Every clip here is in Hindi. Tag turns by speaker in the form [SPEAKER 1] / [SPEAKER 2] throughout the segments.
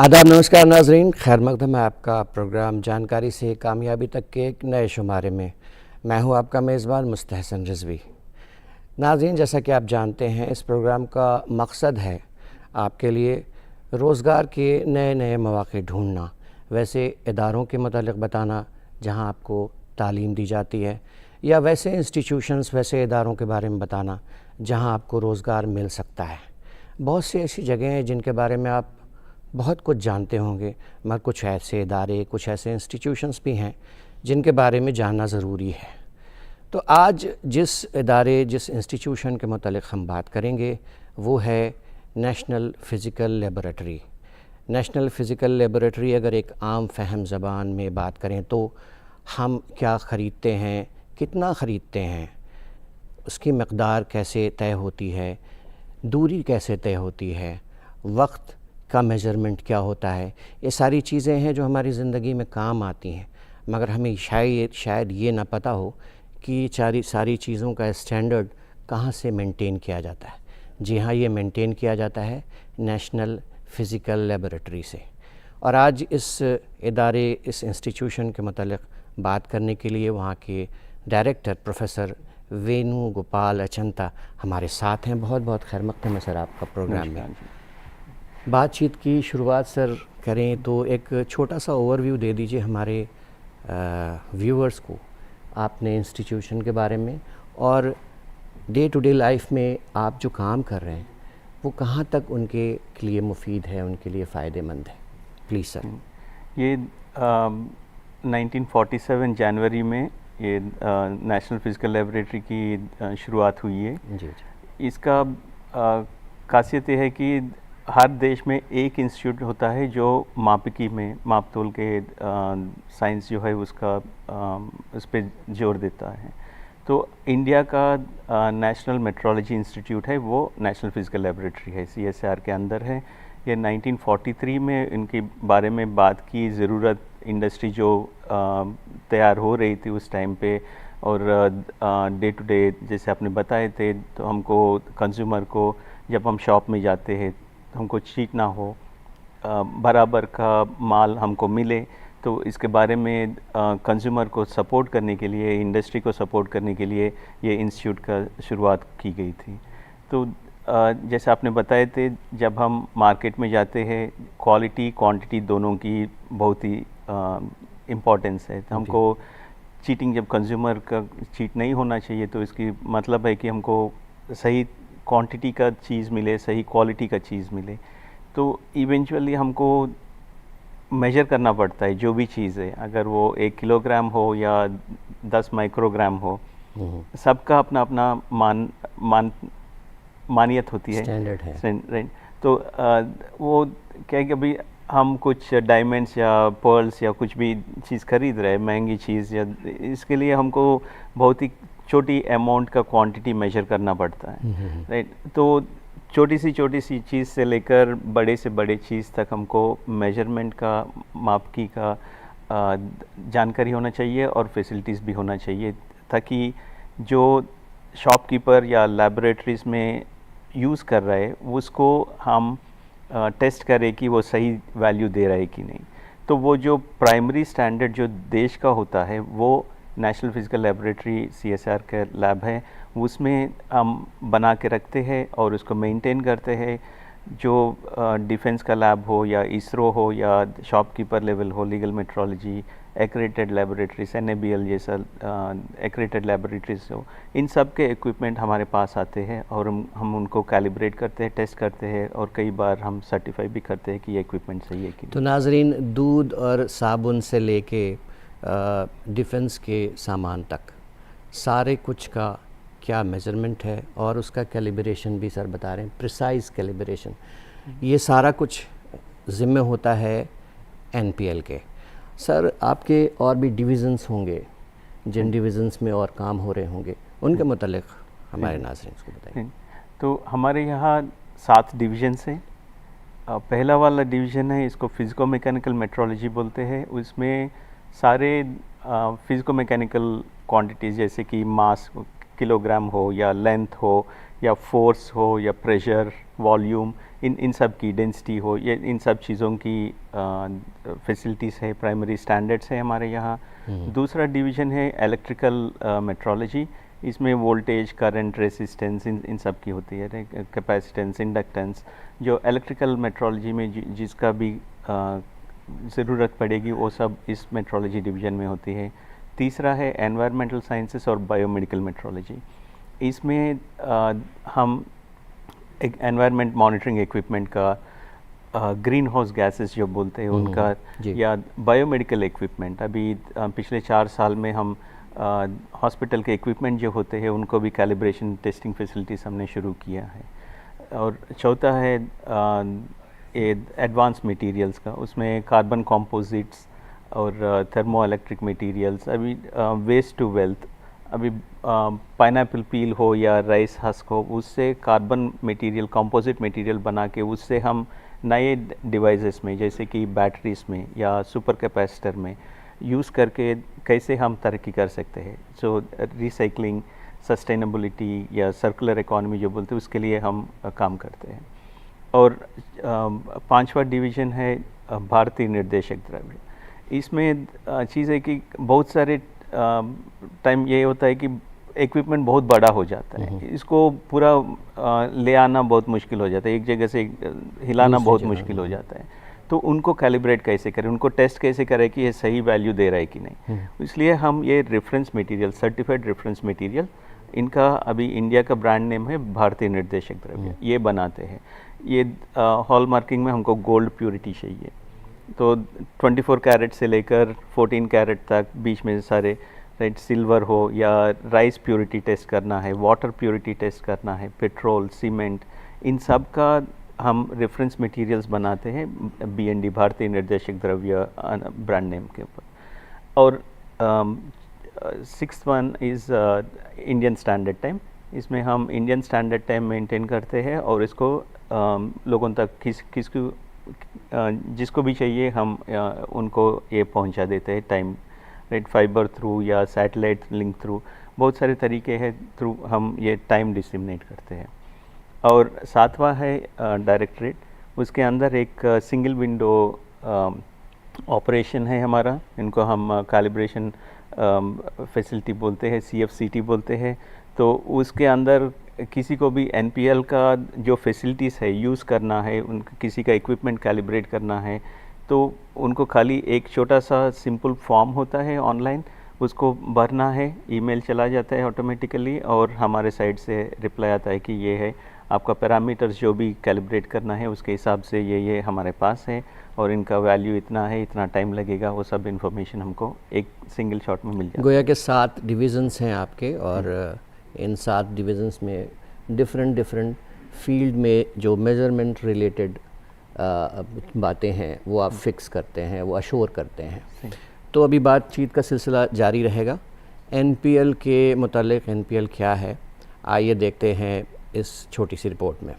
[SPEAKER 1] आदाब, नमस्कार नाजरीन, खैर मकदम है आपका प्रोग्राम जानकारी से कामयाबी तक के एक नए शुमारे में। मैं हूं आपका मेज़बान मुस्तहसन रिजवी। नाजरीन, जैसा कि आप जानते हैं, इस प्रोग्राम का मकसद है आपके लिए रोज़गार के नए नए मौक़े ढूंढना, वैसे इदारों के मतलब बताना जहां आपको तालीम दी जाती है, या वैसे इंस्टीट्यूशंस, वैसे इदारों के बारे में बताना जहां आपको रोज़गार मिल सकता है। बहुत सी ऐसी जगहें हैं जिनके बारे में आप बहुत कुछ जानते होंगे, मगर कुछ ऐसे इदारे, कुछ ऐसे इंस्टीट्यूशंस भी हैं जिनके बारे में जानना ज़रूरी है। तो आज जिस इदारे, जिस इंस्टीट्यूशन के मतलब हम बात करेंगे वो है national physical laboratory. National physical laboratory अगर एक आम फहम ज़बान में बात करें तो हम क्या ख़रीदते हैं, कितना ख़रीदते हैं, उसकी मकदार कैसे तय होती है, दूरी कैसे तय होती है, वक्त का मेज़रमेंट क्या होता है, ये सारी चीज़ें हैं जो हमारी ज़िंदगी में काम आती हैं, मगर हमें शायद ये ना पता हो कि सारी चीज़ों का स्टैंडर्ड कहाँ से मेंटेन किया जाता है। जी हाँ, ये मेंटेन किया जाता है नेशनल फ़िज़िकल लेबोरेटरी से। और आज इस इदारे, इस इंस्टीट्यूशन के मतलब बात करने के लिए वहाँ के डायरेक्टर प्रोफेसर वेणुगोपाल अचंता हमारे साथ हैं। बहुत बहुत खैर मक़दम है सर आपका प्रोग्राम में। बातचीत की शुरुआत सर करें तो एक छोटा सा ओवरव्यू दे दीजिए हमारे व्यूअर्स को आपने इंस्टीट्यूशन के बारे में, और डे टू डे लाइफ में आप जो काम कर रहे हैं वो कहाँ तक उनके लिए मुफीद है, उनके लिए फ़ायदेमंद है। Please sir.
[SPEAKER 2] ये 1947 जनवरी में ये नेशनल फ़िज़िकल लेबोरेटरी की शुरुआत हुई है।
[SPEAKER 1] जी जी।
[SPEAKER 2] इसका खासियत ये है कि हर देश में एक इंस्टीट्यूट होता है जो मापिकी में, माप तोल के साइंस जो है उसका उस पर जोर देता है। तो इंडिया का नेशनल मेट्रोलॉजी इंस्टीट्यूट है, वो नेशनल फ़िज़िकल लेबोरेटरी है, CSIR के अंदर है। ये 1943 में इनके बारे में बात की ज़रूरत, इंडस्ट्री जो तैयार हो रही थी उस टाइम पे, और डे टू डे जैसे आपने बताए थे, तो हमको कंज्यूमर को जब हम शॉप में जाते हैं हमको चीट ना हो, बराबर का माल हमको मिले, तो इसके बारे में कंज्यूमर को सपोर्ट करने के लिए, इंडस्ट्री को सपोर्ट करने के लिए ये इंस्टीट्यूट का शुरुआत की गई थी। तो जैसे आपने बताए थे, जब हम मार्केट में जाते हैं, क्वालिटी क्वांटिटी दोनों की बहुत ही इम्पोर्टेंस है। तो हमको चीटिंग, जब कंज्यूमर का चीट नहीं होना चाहिए, तो इसकी मतलब है कि हमको सही क्वांटिटी का चीज़ मिले, सही क्वालिटी का चीज़ मिले। तो इवेंचुअली हमको मेजर करना पड़ता है जो भी चीज़ है, अगर वो 1 किलोग्राम हो या 10 माइक्रोग्राम हो, सबका अपना अपना मानियत होती है,
[SPEAKER 1] स्टैंडर्ड है,
[SPEAKER 2] राइट। तो वो क्या है कि अभी हम कुछ डायमंड्स या पर्ल्स या कुछ भी चीज़ खरीद रहे हैं, महंगी चीज़, या इसके लिए हमको बहुत ही छोटी अमाउंट का क्वांटिटी मेजर करना पड़ता है, राइट। तो छोटी सी चीज़ से लेकर बड़े से बड़े चीज़ तक हमको मेजरमेंट का, मापकी का जानकारी होना चाहिए और फैसिलिटीज़ भी होना चाहिए, ताकि जो शॉपकीपर या लैबोरेटरीज़ में यूज़ कर रहे हैं उसको हम टेस्ट करें कि वो सही वैल्यू दे रहा है कि नहीं। तो वो जो प्राइमरी स्टैंडर्ड जो देश का होता है, वो नेशनल फ़िज़िकल लेबोरेटरी CSIR का लैब है, उसमें हम बना के रखते हैं और उसको मेंटेन करते हैं। जो डिफेंस का लैब हो या इसरो हो या शॉपकीपर लेवल हो, legal metrology, accredited laboratories, NABL जैसा एक्रेडिटेड लेबोरेटरीज हो, इन सब के इक्विपमेंट हमारे पास आते हैं और हम उनको कैलिब्रेट करते हैं, टेस्ट करते हैं, और कई बार हम सर्टिफाई भी करते हैं कि ये इक्विपमेंट सही है कि नहीं।
[SPEAKER 1] तो नाजरीन, दूध और साबुन से लेके डिफेंस के सामान तक सारे कुछ का क्या मेज़रमेंट है, और उसका कैलिब्रेशन भी सर बता रहे हैं, प्रिसाइज कैलिब्रेशन, ये सारा कुछ ज़िम्मे होता है NPL के। सर, आपके और भी डिविज़न्स होंगे, जिन डिविज़न्स में और काम हो रहे होंगे, उनके मुतालिक हमारे नाज़रीन को बताइए।
[SPEAKER 2] तो हमारे यहाँ 7 डिवीज़न्स हैं। पहला वाला डिवीज़न है, इसको फिज़िको मैकेनिकल मेट्रोलॉजी बोलते हैं। उसमें सारे फिज़िको मैकेनिकल क्वांटिटीज़, जैसे कि मास किलोग्राम हो या लेंथ हो या फोर्स हो या प्रेशर वॉल्यूम, इन सब की डेंसिटी हो, ये इन सब चीज़ों की फैसिलिटीज़ है, प्राइमरी स्टैंडर्ड्स है हमारे यहाँ। दूसरा डिवीज़न है इलेक्ट्रिकल मेट्रोलॉजी। इसमें वोल्टेज, करंट, रेसिस्टेंस इन सब की होती है, कैपेसिटेंस, इंडक्टेंस। जो इलेक्ट्रिकल मेट्रोलॉजी में जिसका भी ज़रूरत पड़ेगी वो सब इस मेट्रोलॉजी डिवीज़न में होती है। तीसरा है एनवायरमेंटल साइंसेस और बायोमेडिकल मेट्रोलॉजी। इसमें हम एक एनवायरमेंट मॉनिटरिंग इक्विपमेंट का, ग्रीन हाउस गैसेस जो बोलते हैं उनका, या बायोमेडिकल इक्विपमेंट। अभी पिछले 4 साल में हम हॉस्पिटल के इक्विपमेंट जो होते हैं उनको भी कैलिब्रेशन टेस्टिंग फैसिलिटीज़ हमने शुरू किया है। और चौथा है एडवांस मटेरियल्स का, उसमें कार्बन कंपोजिट्स और थर्मो इलेक्ट्रिक मटेरियल्स। अभी वेस्ट टू वेल्थ, अभी पाइनएप्पल पील हो या राइस हस्क हो, उससे कार्बन मटेरियल, कंपोजिट मटेरियल बना के उससे हम नए डिवाइसेस में, जैसे कि बैटरीज में या सुपर कैपेसिटर में यूज़ करके कैसे हम तरक्की कर सकते हैं। सो रिसाइकलिंग, सस्टेनेबिलिटी या सर्कुलर इकोनॉमी जो बोलते हैं, उसके लिए हम काम करते हैं। और 5वां डिवीज़न है भारतीय निर्देशक द्रव्य। इसमें चीज़ है कि बहुत सारे टाइम ये होता है कि इक्विपमेंट बहुत बड़ा हो जाता है, इसको पूरा ले आना बहुत मुश्किल हो जाता है, एक जगह से हिलाना बहुत मुश्किल हो जाता है। तो उनको कैलिब्रेट कैसे करें, उनको टेस्ट कैसे करें कि ये सही वैल्यू दे रहा है कि नहीं। इसलिए हम ये reference material, certified reference material, इनका अभी इंडिया का ब्रांड नेम है भारतीय निर्देशक द्रव्य, ये बनाते हैं। ये हॉल मार्किंग में हमको गोल्ड प्योरिटी चाहिए, तो 24 कैरेट से लेकर 14 कैरेट तक बीच में सारे, राइट, सिल्वर हो या राइस प्योरिटी टेस्ट करना है, वाटर प्योरिटी टेस्ट करना है, पेट्रोल, सीमेंट, इन सब का हम रेफरेंस मटेरियल्स बनाते हैं BND, भारतीय निर्देशक द्रव्य ब्रांड नेम के ऊपर। और 6th one is Indian standard time. इसमें हम इंडियन स्टैंडर्ड टाइम मेंटेन करते हैं और इसको लोगों तक जिसको भी चाहिए हम उनको ये पहुंचा देते हैं टाइम, राइट, फाइबर थ्रू या सैटेलाइट लिंक थ्रू, बहुत सारे तरीके हैं थ्रू हम ये टाइम डिस्क्रिमिनेट करते हैं। और 7वां है डायरेक्ट रेट। उसके अंदर एक सिंगल विंडो ऑपरेशन है हमारा, इनको हम कैलिब्रेशन फैसिलिटी बोलते हैं, CFCT बोलते हैं। तो उसके अंदर किसी को भी NPL का जो फैसिलिटीज़ है यूज़ करना है, उनको किसी का इक्विपमेंट कैलिब्रेट करना है, तो उनको खाली एक छोटा सा सिंपल फॉर्म होता है ऑनलाइन, उसको भरना है, ईमेल चला जाता है ऑटोमेटिकली और हमारे साइड से रिप्लाई आता है कि ये है आपका पैरामीटर्स जो भी कैलिब्रेट करना है उसके हिसाब से ये हमारे पास है और इनका वैल्यू इतना है, इतना टाइम लगेगा, वो सब इन्फॉर्मेशन हमको एक सिंगल शॉट में मिल जाता है।
[SPEAKER 1] गोया के 7 डिविज़न्स हैं आपके और इन 7 डिविज़न्स में डिफरेंट फील्ड में जो मेजरमेंट रिलेटेड बातें हैं वो आप फिक्स करते हैं, वो अश्योर करते हैं। तो अभी बातचीत का सिलसिला जारी रहेगा। NPL के मुतालिक NPL क्या है, आइए देखते हैं इस छोटी सी रिपोर्ट में।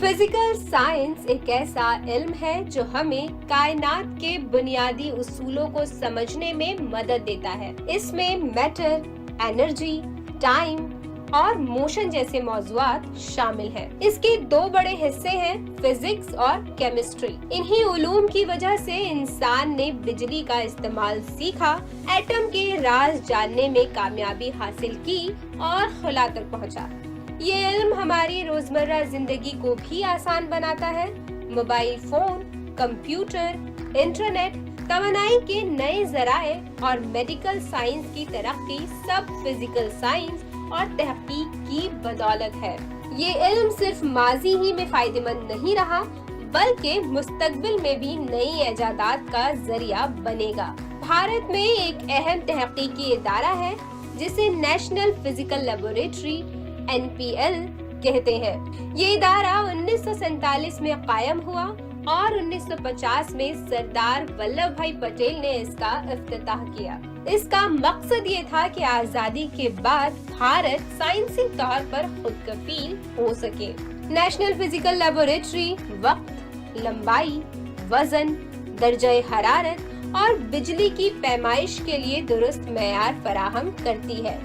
[SPEAKER 3] फिजिकल साइंस एक ऐसा इल्म है जो हमें कायनात के बुनियादी उसूलों को समझने में मदद देता है। इसमें मैटर, एनर्जी, टाइम और मोशन जैसे मौजूआत शामिल हैं। इसके 2 बड़े हिस्से हैं, फिजिक्स और केमिस्ट्री। इन्हीं उलूम की वजह से इंसान ने बिजली का इस्तेमाल सीखा, एटम के राज जानने में कामयाबी हासिल की और खुला तक पहुंचा। ये इल्म हमारी रोजमर्रा जिंदगी को भी आसान बनाता है। मोबाइल फोन, कंप्यूटर, इंटरनेट, तवानाई के नए जराए और मेडिकल साइंस की तरक्की सब फिजिकल साइंस और तहकीक की बदौलत है। ये इल्म सिर्फ माजी ही में फायदेमंद नहीं रहा, बल्कि मुस्तकबिल में भी नई इजादात का जरिया बनेगा। भारत में एक अहम तहकीकी इदारा है जिसे नेशनल फिजिकल लेबोरेटरी NPL कहते हैं। ये इदारा 1947 में कायम हुआ और 1950 में सरदार वल्लभ भाई पटेल ने इसका इफ्तिताह किया। इसका मकसद ये था कि आजादी के बाद भारत साइंसी तौर पर खुद कफील हो सके। नेशनल फिजिकल लेबोरेटरी वक्त, लंबाई, वजन, दर्जे हरारत और बिजली की पैमाइश के लिए दुरुस्त मेयार फराहम करती है।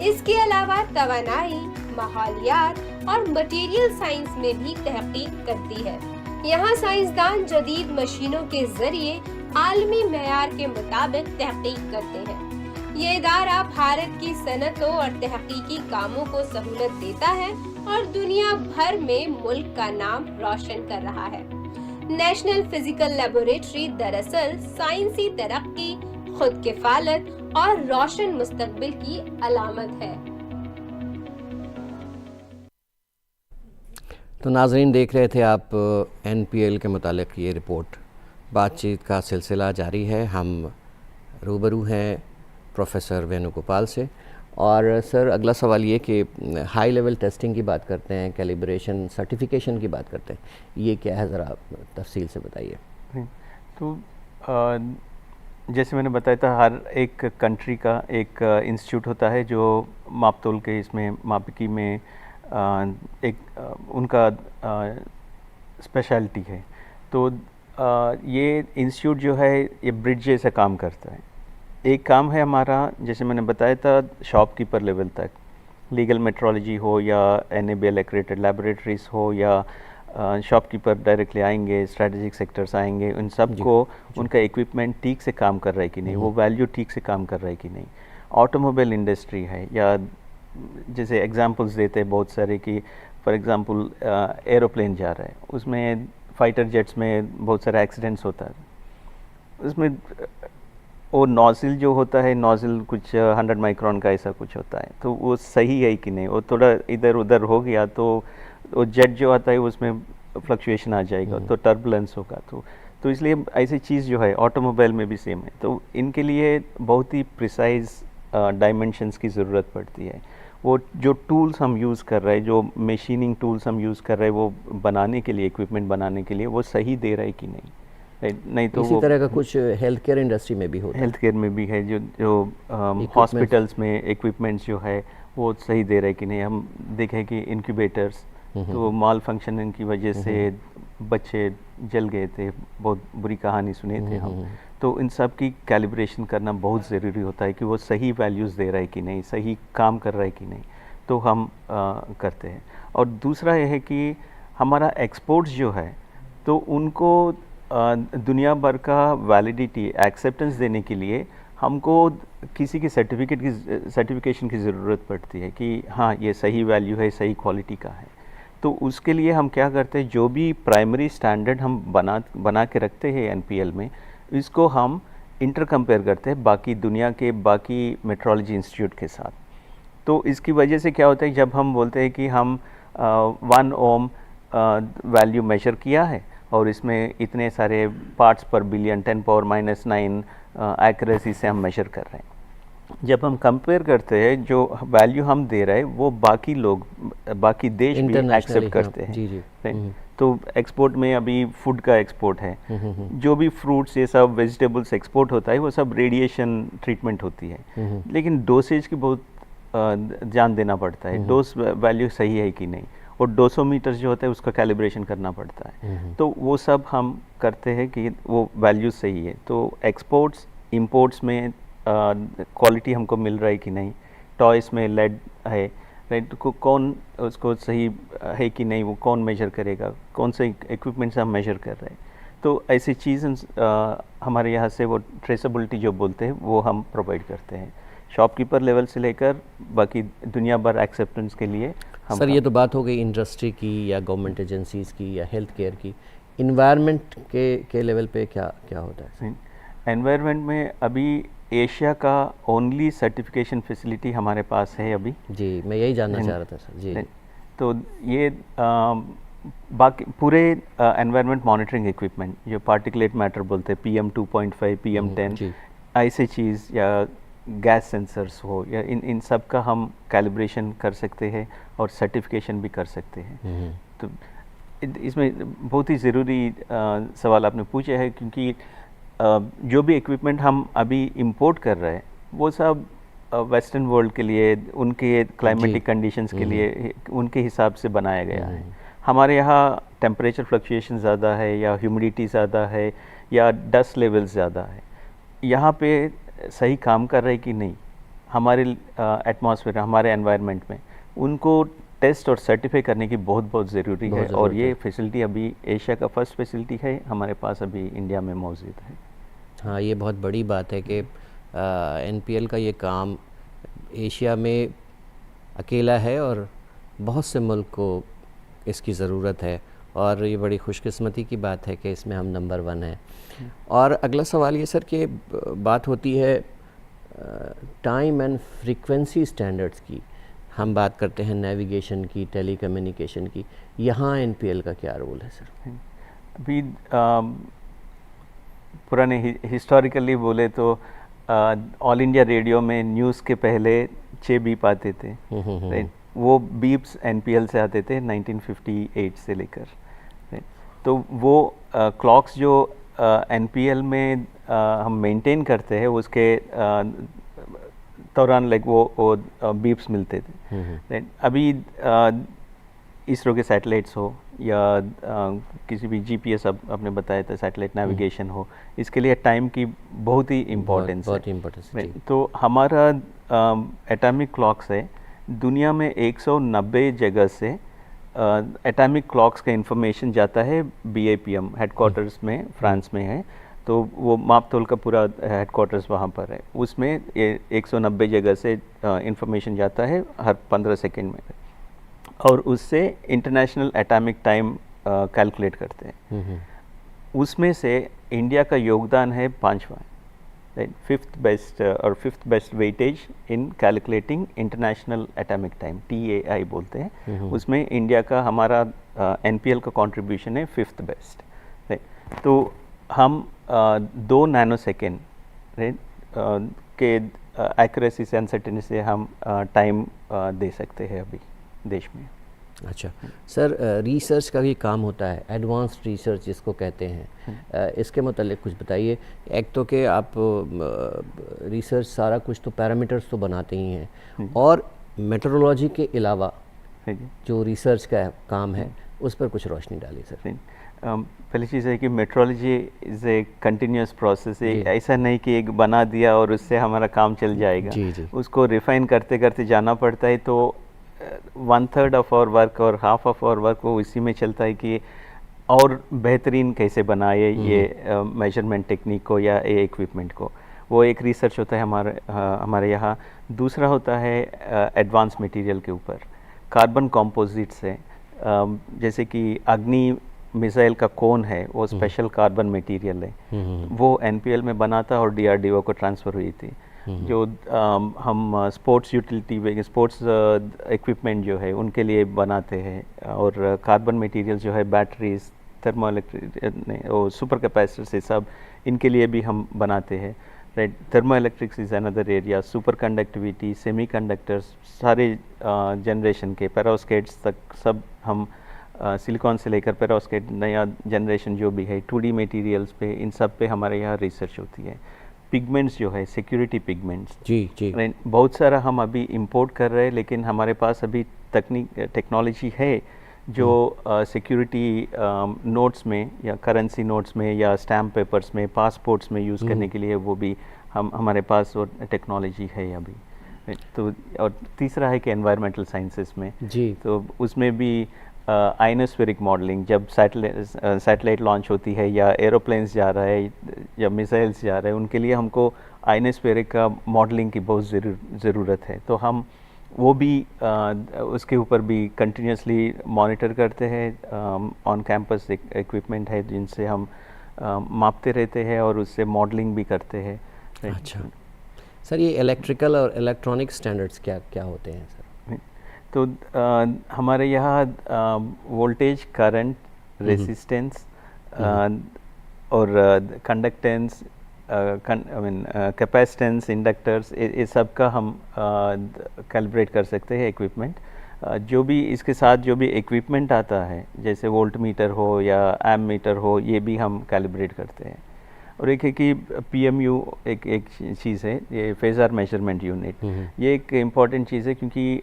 [SPEAKER 3] इसके अलावा तवानाई, माहौलियात और मटेरियल साइंस में भी तहकीक करती है। यहाँ साइंसदान जदीद मशीनों के जरिए आलमी मेयार के मुताबिक तहकीक करते हैं। ये इदारा भारत की सनतों और तहकीकी कामों को सहूलत देता है और दुनिया भर में मुल्क का नाम रोशन कर रहा है। नेशनल फिजिकल लेबोरेटरी दरअसल साइंसी तरक्की, खुद किफालत और रोशन मुस्तकबिल की अलामत है।
[SPEAKER 1] तो नाज़रीन, देख रहे थे आप NPL के मुतालिक ये रिपोर्ट। बातचीत का सिलसिला जारी है। हम रूबरू हैं प्रोफेसर वेणुगोपाल से। और सर, अगला सवाल ये कि हाई लेवल टेस्टिंग की बात करते हैं, कैलिब्रेशन, सर्टिफिकेशन की बात करते हैं, ये क्या है, ज़रा तफसील से बताइए।
[SPEAKER 2] तो जैसे मैंने बताया था, हर एक कंट्री का एक इंस्टीट्यूट होता है जो मापतोल के इसमें मापिकी में एक उनका स्पेशलिटी है। तो ये इंस्टीट्यूट जो है ये ब्रिज जैसा काम करता है। एक काम है हमारा, जैसे मैंने बताया था, शॉपकीपर लेवल तक, लीगल मेट्रोलॉजी हो या NABL एक्रेडिटेड लैबोरेटरीज हो या शॉपकीपर डायरेक्टली आएंगे, स्ट्रेटेजिक सेक्टर्स आएंगे, उन सब को उनका इक्विपमेंट ठीक से काम कर रहा है कि नहीं, वो वैल्यू ठीक से काम कर रहा है कि नहीं। ऑटोमोबाइल इंडस्ट्री है, या जैसे एग्जांपल्स देते हैं बहुत सारे कि फॉर एग्जांपल एरोप्लेन जा रहा है, उसमें फाइटर जेट्स में बहुत सारे एक्सीडेंट्स होता है। उसमें वो नोज़ल जो होता है, नोज़ल कुछ 100 माइक्रोन का ऐसा कुछ होता है, तो वो सही है कि नहीं, वो थोड़ा इधर उधर हो गया तो वो जेट जो आता है उसमें फ्लक्चुएशन आ जाएगा, तो टर्बुलेंस होगा। तो इसलिए ऐसी चीज़ जो है ऑटोमोबाइल में भी सेम है। तो इनके लिए बहुत ही प्रिसाइज डायमेंशंस की ज़रूरत पड़ती है। वो जो टूल्स हम यूज़ कर रहे हैं, जो मशीनिंग टूल्स हम यूज़ कर रहे हैं, वो बनाने के लिए, इक्विपमेंट बनाने के लिए वो सही दे रहा है कि नहीं। नहीं तो
[SPEAKER 1] इसी तरह का कुछ हेल्थ केयर इंडस्ट्री में भी होता है।
[SPEAKER 2] हेल्थ केयर में भी है, जो हॉस्पिटल्स में इक्विपमेंट्स जो है वो सही दे रहे हैं कि नहीं। हम देखें कि इंक्यूबेटर्स, तो माल फंक्शनिंग की वजह से बच्चे जल गए थे, बहुत बुरी कहानी सुने थे हम। तो इन सब की कैलिब्रेशन करना बहुत ज़रूरी होता है कि वो सही वैल्यूज़ दे रहा है कि नहीं, सही काम कर रहा है कि नहीं, तो हम करते हैं। और दूसरा ये है कि हमारा एक्सपोर्ट्स जो है, तो उनको दुनिया भर का वैलिडिटी, एक्सेप्टेंस देने के लिए हमको किसी की सर्टिफिकेशन की ज़रूरत पड़ती है कि हाँ, ये सही वैल्यू है, सही क्वालिटी का है। तो उसके लिए हम क्या करते हैं, जो भी प्राइमरी स्टैंडर्ड हम बना के रखते हैं NPL में, इसको हम इंटर कंपेयर करते हैं बाकी दुनिया के बाकी मेट्रोलॉजी इंस्टीट्यूट के साथ। तो इसकी वजह से क्या होता है, जब हम बोलते हैं कि हम 1 ओम वैल्यू मेजर किया है और इसमें इतने सारे पार्ट्स पर बिलियन, 10⁻⁹ एक्यूरेसी से हम मेजर कर रहे हैं, जब हम कंपेयर करते हैं जो वैल्यू हम दे रहे हैं वो बाकी लोग, बाकी देश भी एक्सेप्ट करते हैं।
[SPEAKER 1] जी जी।
[SPEAKER 2] तो एक्सपोर्ट में अभी फूड का एक्सपोर्ट है, जो भी फ्रूट्स ये सब वेजिटेबल्स एक्सपोर्ट होता है वो सब रेडिएशन ट्रीटमेंट होती है, लेकिन डोसेज की बहुत ध्यान देना पड़ता है, डोज वैल्यू सही है कि नहीं, और 200 मीटर जो होता है उसका कैलिब्रेशन करना पड़ता है। तो वो सब हम करते हैं कि वो वैल्यू सही है। तो एक्सपोर्ट्स इंपोर्ट्स में क्वालिटी हमको मिल रहा है कि नहीं, टॉयस में लेड है, राइट, कौन उसको सही है कि नहीं, वो कौन मेजर करेगा, कौन से इक्विपमेंट से हम मेजर कर रहे हैं। तो ऐसी चीज़ हमारे यहाँ से वो ट्रेसेबिलिटी जो बोलते हैं वो हम प्रोवाइड करते हैं, शॉपकीपर लेवल से लेकर बाकी दुनिया भर एक्सेप्टेंस के लिए।
[SPEAKER 1] सर, ये तो बात हो गई इंडस्ट्री की या गवर्नमेंट एजेंसीज़ की या हेल्थ केयर की। इन्वायरमेंट के लेवल पे क्या क्या होता है?
[SPEAKER 2] एनवायरनमेंट में अभी एशिया का ओनली सर्टिफिकेशन फैसिलिटी हमारे पास है अभी।
[SPEAKER 1] जी, मैं यही जानना चाह रहा था सर। जी,
[SPEAKER 2] तो ये बाकी पूरे एनवायरनमेंट मॉनिटरिंग इक्विपमेंट जो पार्टिकुलेट मैटर बोलते हैं, PM 2.5, PM 10, ऐसे चीज़, या गैस सेंसर्स हो, या इन सब का हम कैलिब्रेशन कर सकते हैं और सर्टिफिकेशन भी कर सकते हैं। तो इसमें बहुत ही ज़रूरी सवाल आपने पूछा है, क्योंकि जो भी इक्विपमेंट हम अभी इंपोर्ट कर रहे हैं वो सब वेस्टर्न वर्ल्ड के लिए, उनके क्लाइमेटिक कंडीशंस के लिए, उनके हिसाब से बनाया गया है। हमारे यहाँ टेम्परेचर फ्लक्चुएशन ज़्यादा है, या ह्यूमिडिटी ज़्यादा है, या डस्ट लेवल ज़्यादा है, यहाँ पे सही काम कर रहे कि नहीं, हमारे एटमॉस्फेयर, हमारे एनवायरनमेंट में, उनको टेस्ट और सर्टिफाई करने की बहुत बहुत ज़रूरी है। और ये फैसिलिटी अभी एशिया का फर्स्ट फैसिलिटी है हमारे पास अभी इंडिया में मौजूद है।
[SPEAKER 1] हाँ, ये बहुत बड़ी बात है कि NPL का ये काम एशिया में अकेला है और बहुत से मुल्क को इसकी ज़रूरत है, और ये बड़ी खुशकिस्मती की बात है कि इसमें हम नंबर 1 हैं। और अगला सवाल ये सर कि बात होती है टाइम एंड फ्रीक्वेंसी स्टैंडर्ड्स की, हम बात करते हैं नेविगेशन की, टेलीकम्युनिकेशन की, यहाँ NPL का क्या रोल है सर?
[SPEAKER 2] अभी पुराने हिस्टोरिकली बोले तो ऑल इंडिया रेडियो में न्यूज़ के पहले 6 बीप आते थे, राइट? वो बीप्स NPL से आते थे 1958 से लेकर, राइट? तो वो क्लॉक्स जो NPL में हम मेंटेन करते हैं उसके दौरान लाइक वो बीप्स मिलते थे, राइट? अभी इसरो के सैटेलाइट्स हो या किसी भी GPS आपने बताया था सैटेलाइट नेविगेशन हो, इसके लिए टाइम की बहुत ही इम्पोर्टेंस है। तो हमारा एटॉमिक क्लॉक्स है, दुनिया में 190 जगह से एटॉमिक क्लॉक्स का इंफॉर्मेशन जाता है BAPM हेडक्वार्टर्स में, फ्रांस में है। तो वो मापतोल का पूरा हेडक्वार्टर्स वहाँ पर है, उसमें 190 जगह से इंफॉर्मेशन जाता है हर 15 सेकेंड में, और उससे इंटरनेशनल एटॉमिक टाइम कैलकुलेट करते हैं। उसमें से इंडिया का योगदान है 5वां, right? 5th best weightage in calculating international atomic time, TAI बोलते हैं। उसमें इंडिया का, हमारा NPL का कंट्रीब्यूशन है 5th बेस्ट, राइट? तो हम 2 नैनोसेकेंड, राइट, के एक्यूरेसी से, अनसर्टेनिटी से हम टाइम दे सकते हैं अभी देश में।
[SPEAKER 1] अच्छा सर, रिसर्च का भी काम होता है, एडवांस्ड रिसर्च जिसको कहते हैं, इसके मतलब कुछ बताइए। एक तो कि आप रिसर्च सारा कुछ तो पैरामीटर्स तो बनाते ही हैं, और मेट्रोलॉजी के अलावा जो रिसर्च का काम है उस पर कुछ रोशनी डालिए सर।
[SPEAKER 2] पहली चीज़ है कि metrology is a continuous process, ऐसा नहीं कि एक बना दिया और उससे हमारा काम चल जाएगा।
[SPEAKER 1] जी।
[SPEAKER 2] उसको रिफाइन करते करते जाना पड़ता है। तो 1/3 ऑफ आवर वर्क और हाफ ऑफ आवर वर्क वो इसी में चलता है कि और बेहतरीन कैसे बनाए ये मेजरमेंट टेक्निक को या ये इक्विपमेंट को। वो एक रिसर्च होता है हमारे यहाँ। दूसरा होता है एडवांस मटेरियल के ऊपर, कार्बन कंपोजिट्स है, जैसे कि अग्नि मिसाइल का कोन है, वो स्पेशल कार्बन मटेरियल है, वो NPL में बना था और DRDO को ट्रांसफ़र हुई थी। जो हम स्पोर्ट्स यूटिलिटी, स्पोर्ट्स इक्विपमेंट जो है उनके लिए बनाते हैं, और कार्बन मटेरियल जो है batteries, thermo electric, super capacitors, ये सब इनके लिए भी हम बनाते हैं, right? Thermo electrics is another area, super conductivity, semi conductors, सारे जनरेशन के पेरोस्केट्स तक सब हम सिलिकॉन से लेकर पेरोस्केट नया जनरेशन जो भी है, 2D मटेरियल्स पे, इन सब पे हमारे यहाँ रिसर्च होती है। पिगमेंट्स जो है, सिक्योरिटी पिगमेंट्स,
[SPEAKER 1] जी
[SPEAKER 2] बहुत सारा हम अभी इंपोर्ट कर रहे हैं, लेकिन हमारे पास अभी टेक्नोलॉजी है जो सिक्योरिटी नोट्स में या करेंसी नोट्स में या स्टैम्प पेपर्स में, पासपोर्ट्स में यूज़ करने के लिए वो भी हमारे पास वो टेक्नोलॉजी है अभी। तो और तीसरा है कि एनवायरमेंटल साइंसेस में
[SPEAKER 1] जी,
[SPEAKER 2] तो उसमें भी आइनोस्फेरिक मॉडलिंग, जब सैटेलाइट लॉन्च होती है या एरोप्लेन्स जा रहा है या मिसाइल्स जा रहे हैं, उनके लिए हमको आइनोस्फेरिक का मॉडलिंग की बहुत ज़रूरत है। तो हम वो भी उसके ऊपर भी कंटिन्यूसली मॉनिटर करते हैं। ऑन कैंपस इक्विपमेंट है जिनसे हम मापते रहते हैं और उससे मॉडलिंग भी करते हैं।
[SPEAKER 1] अच्छा सर, ये इलेक्ट्रिकल और इलेक्ट्रॉनिक स्टैंडर्ड्स क्या क्या होते हैं सर?
[SPEAKER 2] तो हमारे यहाँ वोल्टेज, करंट, रेसिस्टेंस और कंडक्टेंस, कैपेसिटेंस, इंडक्टर्स, ये सब का हम कैलिब्रेट कर सकते हैं इक्विपमेंट। जो भी इसके साथ जो भी इक्विपमेंट आता है, जैसे वोल्ट मीटर हो या एम मीटर हो, ये भी हम कैलिब्रेट करते हैं। और एक है कि PMU एक चीज़ है, ये फेज़र मेजरमेंट यूनिट, ये एक इम्पॉर्टेंट चीज़ है क्योंकि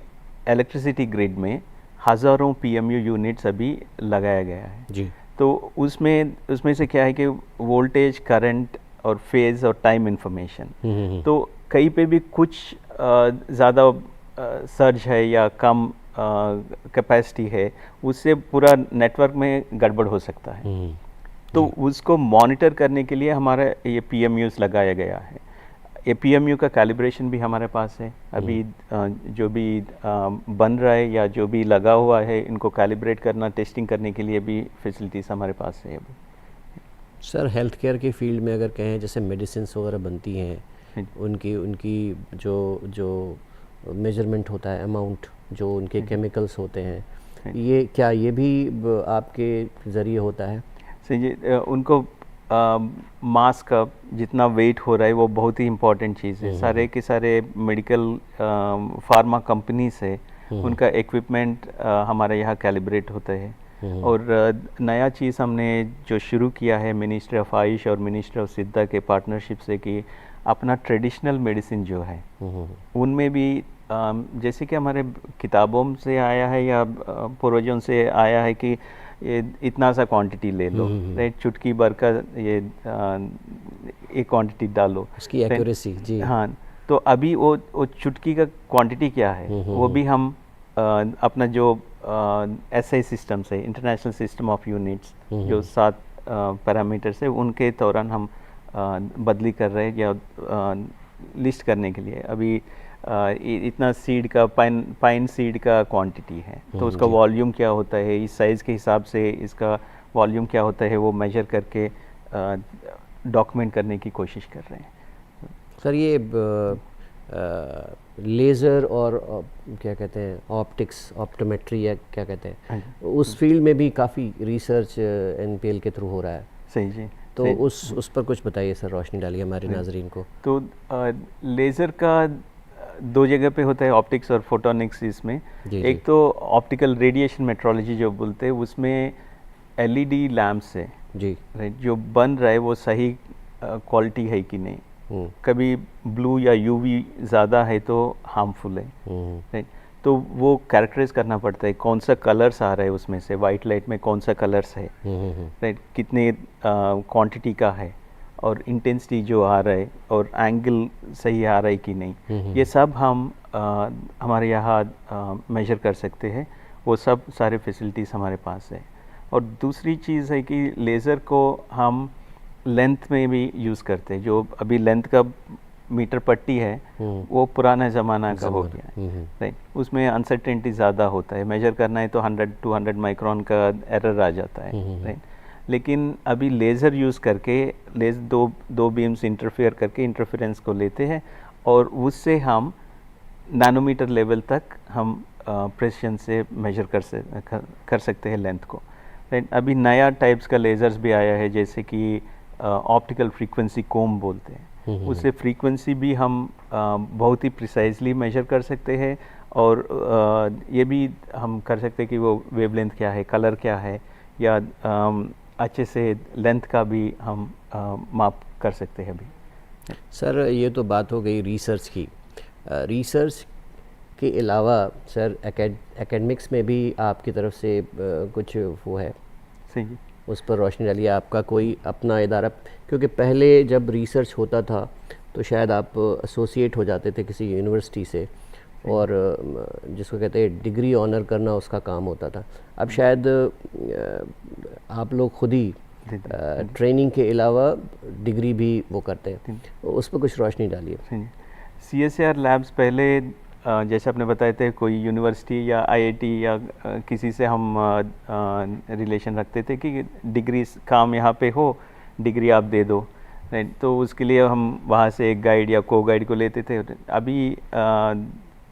[SPEAKER 2] इलेक्ट्रिसिटी ग्रिड में हज़ारों PMU यूनिट्स अभी लगाया गया है
[SPEAKER 1] जी।
[SPEAKER 2] तो उसमें से क्या है कि वोल्टेज, करंट और फेज़ और टाइम इंफॉर्मेशन, तो कहीं पे भी कुछ ज़्यादा सर्ज है या कम कैपेसिटी है, उससे पूरा नेटवर्क में गड़बड़ हो सकता है। तो उसको मॉनिटर करने के लिए हमारा ये PMUs लगाया गया है। ये PMU का कैलिब्रेशन भी हमारे पास है। अभी जो भी बन रहा है या जो भी लगा हुआ है, इनको कैलिब्रेट करना, टेस्टिंग करने के लिए भी फैसिलिटीज़ हमारे पास है अभी।
[SPEAKER 1] सर हेल्थ केयर की फील्ड में अगर कहें जैसे मेडिसिन वगैरह बनती हैं, उनकी जो मेजरमेंट होता है, अमाउंट जो उनके केमिकल्स होते हैं, ये भी आपके ज़रिए होता है?
[SPEAKER 2] सही, उनको मास का जितना वेट हो रहा है वो बहुत ही इम्पोर्टेंट चीज़ है। सारे के सारे मेडिकल फार्मा कंपनी से उनका इक्विपमेंट हमारे यहाँ कैलिब्रेट होता है। और नया चीज़ हमने जो शुरू किया है मिनिस्ट्री ऑफ आयुष और मिनिस्ट्री ऑफ सिद्धा के पार्टनरशिप से, कि अपना ट्रेडिशनल मेडिसिन जो है उनमें भी जैसे कि हमारे किताबों से आया है या पूर्वजों से आया है कि ये इतना सा क्वांटिटी ले लो, राइट, चुटकी भर का ये एक क्वांटिटी डालो,
[SPEAKER 1] उसकी एक्यूरेसी जी।
[SPEAKER 2] हाँ, तो अभी वो चुटकी का क्वांटिटी क्या है वो भी हम अपना जो SI सिस्टम से, इंटरनेशनल सिस्टम ऑफ यूनिट्स, जो 7 पैरामीटर्स है, उनके दौरान हम बदली कर रहे हैं या लिस्ट करने के लिए। अभी इतना सीड का पाइन सीड का क्वांटिटी है, तो उसका वॉल्यूम क्या होता है, इस साइज़ के हिसाब से इसका वॉल्यूम क्या होता है, वो मेजर करके डॉक्यूमेंट करने की कोशिश कर रहे हैं।
[SPEAKER 1] सर ये लेज़र और क्या कहते हैं, ऑप्टिक्स, ऑप्टोमेट्री या क्या कहते हैं, उस फील्ड में भी काफ़ी रिसर्च NPL के थ्रू हो रहा है।
[SPEAKER 2] सही जी।
[SPEAKER 1] तो उस पर कुछ बताइए सर, रोशनी डालिए हमारे नाजरीन को।
[SPEAKER 2] तो लेज़र का 2 जगह पे होता है, ऑप्टिक्स और फोटोनिक्स। इसमें एक तो ऑप्टिकल रेडिएशन मेट्रोलॉजी जो बोलते हैं, उसमें LED लैम्प से
[SPEAKER 1] जी,
[SPEAKER 2] राइट, जो बन रहा है वो सही क्वालिटी है कि नहीं। कभी ब्लू या UV ज़्यादा है तो हार्मफुल है, राइट। तो वो कैरेक्टराइज करना पड़ता है, कौन सा कलर्स आ रहा है उसमें से, वाइट लाइट में कौन सा कलर्स है, राइट, कितने क्वांटिटी का है, और इंटेंसिटी जो आ रहा है, और एंगल सही आ रहा है कि नहीं, ये सब हम हमारे यहाँ मेजर कर सकते हैं। वो सब सारे फैसिलिटीज़ हमारे पास है। और दूसरी चीज़ है कि लेज़र को हम लेंथ में भी यूज़ करते हैं। जो अभी लेंथ का मीटर पट्टी है वो पुराना ज़माना का हो गया है, राइट। उसमें अनसर्टेनिटी ज़्यादा होता है, मेजर करना है तो 100-200 माइक्रोन का एरर आ जाता है, राइट। लेकिन अभी लेज़र यूज़ करके दो बीम्स इंटरफेयर करके इंटरफेरेंस को लेते हैं, और उससे हम नैनोमीटर लेवल तक हम प्रेसिशन से मेजर कर सकते हैं लेंथ को, राइट। अभी नया टाइप्स का लेज़र्स भी आया है, जैसे कि ऑप्टिकल फ्रीक्वेंसी कोम बोलते हैं। उससे फ्रीक्वेंसी भी हम बहुत ही प्रिसाइजली मेजर कर सकते हैं, और ये भी हम कर सकते हैं कि वो वेवलेंथ क्या है, कलर क्या है, या अच्छे से लेंथ का भी हम माप कर सकते हैं अभी।
[SPEAKER 1] सर ये तो बात हो गई रिसर्च की। रिसर्च के अलावा सर एकेडमिक्स में भी आपकी तरफ से कुछ वो है?
[SPEAKER 2] सही,
[SPEAKER 1] उस पर रोशनी डालिए। आपका कोई अपना इदारा, क्योंकि पहले जब रिसर्च होता था तो शायद आप एसोसिएट हो जाते थे किसी यूनिवर्सिटी से, और जिसको कहते हैं डिग्री ऑनर करना उसका काम होता था। अब शायद आप लोग खुद ही ट्रेनिंग के अलावा डिग्री भी वो करते हैं, उस पर कुछ रोशनी डालिए।
[SPEAKER 2] CSIR लैब्स पहले जैसे आपने बताए थे, कोई यूनिवर्सिटी या IIT या किसी से हम रिलेशन रखते थे कि डिग्री काम यहाँ पे हो, डिग्री आप दे दो, राइट। तो उसके लिए हम वहाँ से एक गाइड या को गाइड को लेते थे। अभी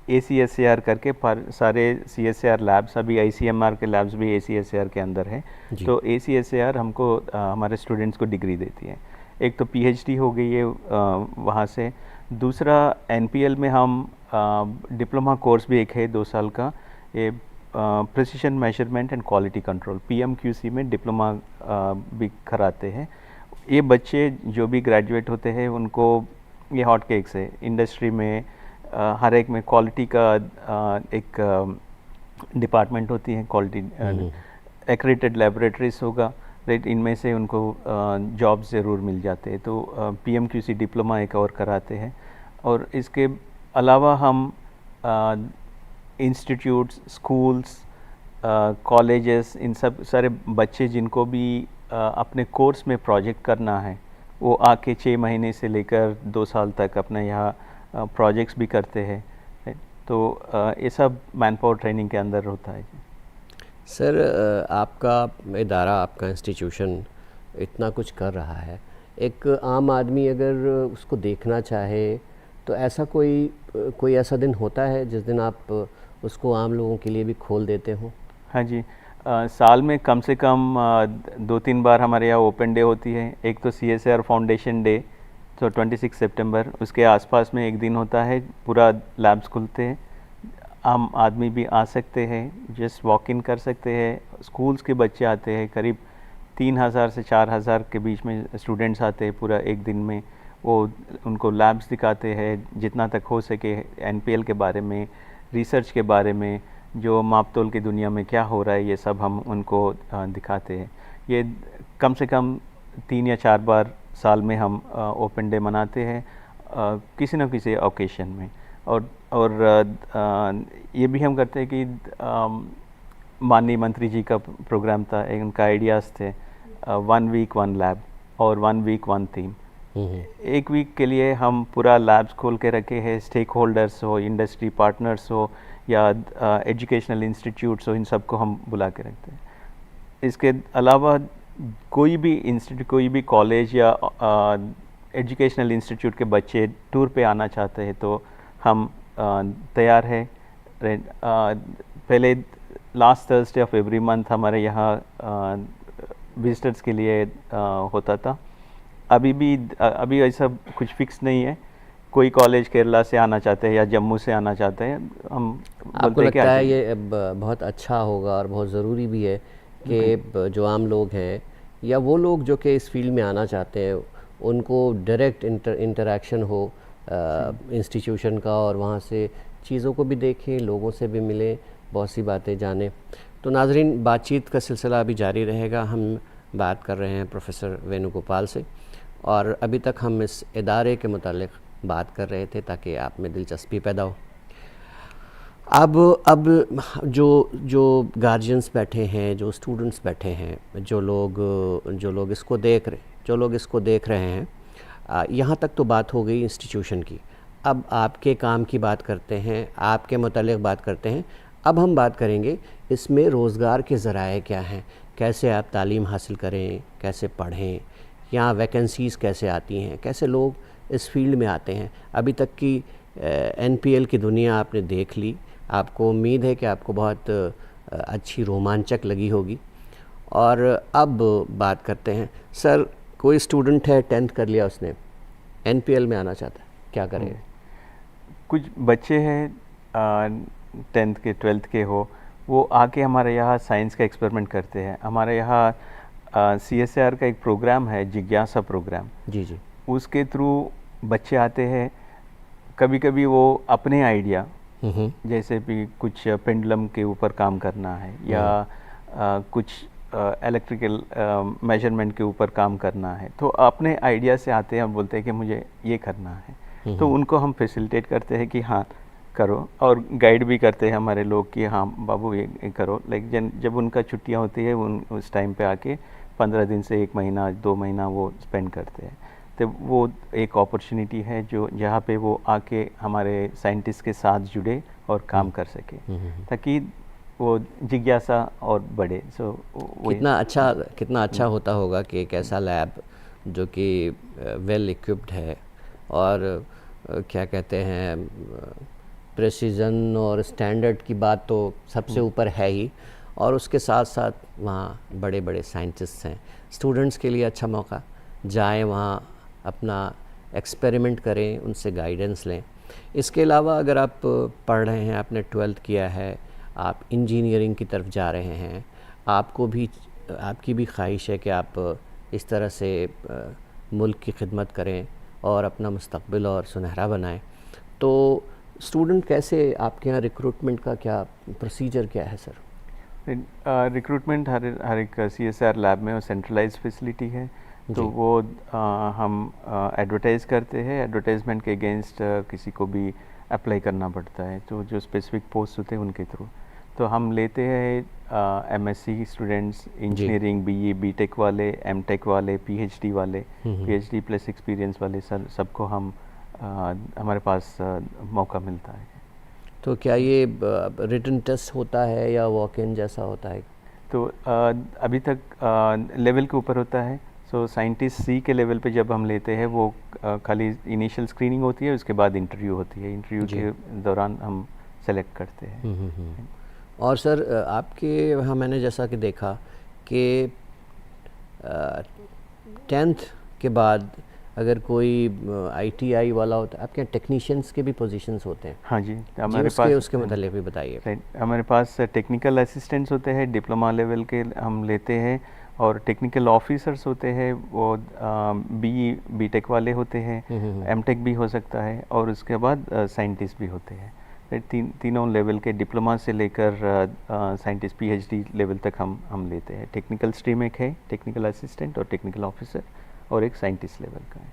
[SPEAKER 2] ACSIR करके सारे CSIR लैब्स, अभी ICMR के लैब्स भी ACSIR के अंदर है। तो ACSIR हमको हमारे स्टूडेंट्स को डिग्री देती है। एक तो PhD हो गई है वहाँ से, दूसरा NPL में हम डिप्लोमा कोर्स भी एक है 2 साल का, ये precision measurement and quality control PMQC में डिप्लोमा भी कराते हैं। ये बच्चे जो भी ग्रेजुएट होते हैं उनको ये हॉट केक्स है। इंडस्ट्री में हर एक में क्वालिटी का एक डिपार्टमेंट होती है, क्वालिटी एक्रेडिटेड लेबोरेटरीज होगा, राइट। इनमें से उनको जॉब ज़रूर मिल जाते हैं। तो PMQC डिप्लोमा एक और कराते हैं। और इसके अलावा हम इंस्टीट्यूट्स, स्कूल्स, कॉलेजेस, इन सब सारे बच्चे जिनको भी अपने कोर्स में प्रोजेक्ट करना है, वो आके 6 महीने से लेकर 2 साल तक अपने यहाँ प्रोजेक्ट्स भी करते हैं। तो ये सब मैन पावर ट्रेनिंग के अंदर होता है।
[SPEAKER 1] सर, आपका इदारा, आपका इंस्टीट्यूशन इतना कुछ कर रहा है, एक आम आदमी अगर उसको देखना चाहे तो ऐसा कोई ऐसा दिन होता है जिस दिन आप उसको आम लोगों के लिए भी खोल देते हो?
[SPEAKER 2] हाँ जी, साल में कम से कम 2-3 बार हमारे यहाँ ओपन डे होती है। एक तो CSIR फाउंडेशन डे, तो 26 सितंबर, उसके आसपास में एक दिन होता है, पूरा लैब्स खुलते हैं, आम आदमी भी आ सकते हैं, जस्ट वॉक इन कर सकते हैं। स्कूल्स के बच्चे आते हैं, करीब 3000 से 4000 के बीच में स्टूडेंट्स आते हैं पूरा एक दिन में। वो उनको लैब्स दिखाते हैं, जितना तक हो सके NPL के बारे में, रिसर्च के बारे में, जो मापतोल की दुनिया में क्या हो रहा है, ये सब हम उनको दिखाते हैं। ये कम से कम 3 या 4 बार साल में हम ओपन डे मनाते हैं, किसी न किसी ओकेशन में। और ये भी हम करते हैं कि माननीय मंत्री जी का प्रोग्राम था, उनका आइडियाज़ थे 1 वीक 1 लैब और 1 वीक 1 थीम। एक वीक के लिए हम पूरा लैब्स खोल के रखे हैं, स्टेक होल्डर्स हो, इंडस्ट्री पार्टनर्स हो या एजुकेशनल इंस्टीट्यूट्स हो, इन सबको हम बुला के रखते हैं। इसके अलावा कोई भी इंस्टीट्यूट, कोई भी कॉलेज या एजुकेशनल इंस्टीट्यूट के बच्चे टूर पे आना चाहते हैं तो हम तैयार हैं। पहले last Thursday of every month हमारे यहाँ विजिटर्स के लिए होता था। अभी ऐसा कुछ फिक्स नहीं है। कोई कॉलेज केरला से आना चाहते हैं या जम्मू से आना चाहते हैं, हम
[SPEAKER 1] आपको लगता है ये बहुत अच्छा होगा और बहुत ज़रूरी भी है कि जो आम लोग हैं या वो लोग जो कि इस फील्ड में आना चाहते हैं, उनको डायरेक्ट इंटरेक्शन हो इंस्टीट्यूशन का, और वहाँ से चीज़ों को भी देखें, लोगों से भी मिलें, बहुत सी बातें जानें। तो नाज़रीन, बातचीत का सिलसिला अभी जारी रहेगा। हम बात कर रहे हैं प्रोफेसर वेणुगोपाल से, और अभी तक हम इस इदारे के मुतालिक बात कर रहे थे ताकि आप में दिलचस्पी पैदा हो। अब जो गार्जियंस बैठे हैं, जो स्टूडेंट्स बैठे हैं, जो लोग इसको देख रहे हैं, यहाँ तक तो बात हो गई इंस्टीट्यूशन की। अब आपके काम की बात करते हैं, आपके मुतालिक बात करते हैं। अब हम बात करेंगे इसमें रोज़गार के ज़राए क्या हैं, कैसे आप तालीम हासिल करें, कैसे पढ़ें, यहाँ वैकेंसीज़ कैसे आती हैं, कैसे लोग इस फील्ड में आते हैं। अभी तक की NPL की दुनिया आपने देख ली, आपको उम्मीद है कि आपको बहुत अच्छी रोमांचक लगी होगी। और अब बात करते हैं, सर, कोई स्टूडेंट है, 10th कर लिया उसने, NPL में आना चाहता है, क्या करें?
[SPEAKER 2] कुछ बच्चे हैं 10th के 12th के हो, वो आके हमारे यहाँ साइंस का एक्सपेरिमेंट करते हैं। हमारे यहाँ CSIR का एक प्रोग्राम है, जिज्ञासा प्रोग्राम।
[SPEAKER 1] जी जी।
[SPEAKER 2] उसके थ्रू बच्चे आते हैं। कभी कभी वो अपने आइडिया, जैसे भी कुछ पेंडुलम के ऊपर काम करना है या कुछ इलेक्ट्रिकल मेजरमेंट के ऊपर काम करना है, तो अपने आइडिया से आते हैं और बोलते हैं कि मुझे ये करना है। तो उनको हम फैसिलिटेट करते हैं कि हाँ करो, और गाइड भी करते हैं हमारे लोग कि हाँ बाबू ये करो। लाइक जब उनका छुट्टियाँ होती है, उस टाइम पे आके 15 दिन से 1 महीना 2 महीना वो स्पेंड करते हैं। तो वो एक अपॉर्चुनिटी है जो जहाँ पे वो आके हमारे साइंटिस्ट के साथ जुड़े और काम कर सके, ताकि वो जिज्ञासा और बढ़े। सो
[SPEAKER 1] कितना अच्छा होता होगा कि एक ऐसा लैब जो कि वेल इक्विप्ड है और क्या कहते हैं, प्रेसिजन और स्टैंडर्ड की बात तो सबसे ऊपर है ही, और उसके साथ साथ वहाँ बड़े बड़े साइंटिस्ट हैं। स्टूडेंट्स के लिए अच्छा मौका, जाएं वहाँ, अपना एक्सपेरिमेंट करें, उनसे गाइडेंस लें। इसके अलावा अगर आप पढ़ रहे हैं, आपने 12th किया है, आप इंजीनियरिंग की तरफ जा रहे हैं, आपकी भी ख्वाहिश है कि आप इस तरह से मुल्क की खिदमत करें और अपना मुस्तकबिल और सुनहरा बनाएं, तो स्टूडेंट कैसे, आपके यहाँ रिक्रूटमेंट का क्या प्रोसीजर क्या है सर?
[SPEAKER 2] रिक्रूटमेंट हर एक CSIR लैब में सेंट्रलाइज फैसिलिटी है, तो वो हम एडवर्टाइज़ करते हैं। एडवर्टाइजमेंट के अगेंस्ट किसी को भी अप्लाई करना पड़ता है, तो जो स्पेसिफिक पोस्ट होते हैं उनके थ्रू। तो हम लेते हैं MSc students, engineering, BE, BTech वाले, एमटेक वाले, पीएचडी वाले, पीएचडी प्लस एक्सपीरियंस वाले, सबको हम हमारे पास मौका मिलता है।
[SPEAKER 1] तो क्या ये रिटन टेस्ट होता है या वॉक इन जैसा होता है?
[SPEAKER 2] तो अभी तक लेवल के ऊपर होता है। सो साइंटिस्ट सी के लेवल पे जब हम लेते हैं वो खाली इनिशियल स्क्रीनिंग होती है, उसके बाद इंटरव्यू होती है। इंटरव्यू के दौरान हम सेलेक्ट करते हैं।
[SPEAKER 1] और सर आपके यहाँ मैंने जैसा कि देखा कि 10th के बाद अगर कोई ITI वाला होता है, आपके यहाँ टेक्नीशियंस के भी पोजीशंस होते हैं?
[SPEAKER 2] हाँ जी,
[SPEAKER 1] हमारे पास उसके मतलब भी बताइए।
[SPEAKER 2] हमारे पास टेक्निकल असिस्टेंट्स होते हैं, डिप्लोमा लेवल के हम लेते हैं, और टेक्निकल ऑफिसर्स होते हैं, वो BE बीटेक वाले होते हैं, एमटेक भी हो सकता है, और उसके बाद साइंटिस्ट भी होते हैं। तीनों लेवल के डिप्लोमा से लेकर साइंटिस्ट PhD लेवल तक हम लेते हैं। टेक्निकल स्ट्रीम एक है, टेक्निकल असिस्टेंट और टेक्निकल ऑफिसर, और एक साइंटिस्ट लेवल का है।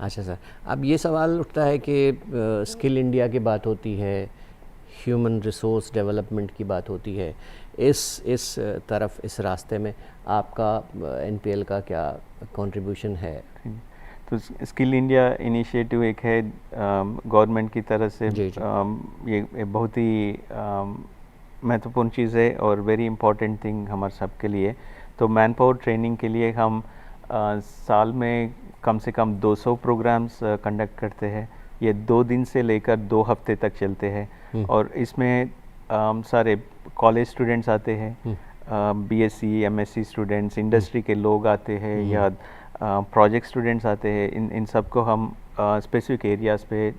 [SPEAKER 1] अच्छा सर, अब ये सवाल उठता है कि स्किल इंडिया की बात होती है, ह्यूमन रिसोर्स डेवलपमेंट की बात होती है, इस तरफ, इस रास्ते में आपका NPL का क्या कंट्रीब्यूशन है?
[SPEAKER 2] तो स्किल इंडिया इनिशिएटिव एक है गवर्नमेंट की तरफ से। ये बहुत ही महत्वपूर्ण चीज़ है और वेरी इंपॉर्टेंट थिंग हमारे सब के लिए। तो मैन पावर ट्रेनिंग के लिए हम साल में कम से कम 200 प्रोग्राम्स कंडक्ट करते हैं। ये 2 दिन से लेकर 2 हफ्ते तक चलते हैं, और इसमें सारे कॉलेज स्टूडेंट्स आते हैं, BSc MSc स्टूडेंट्स, इंडस्ट्री के लोग आते हैं, या प्रोजेक्ट स्टूडेंट्स आते हैं। इन सबको हम स्पेसिफिक एरियाज़ पे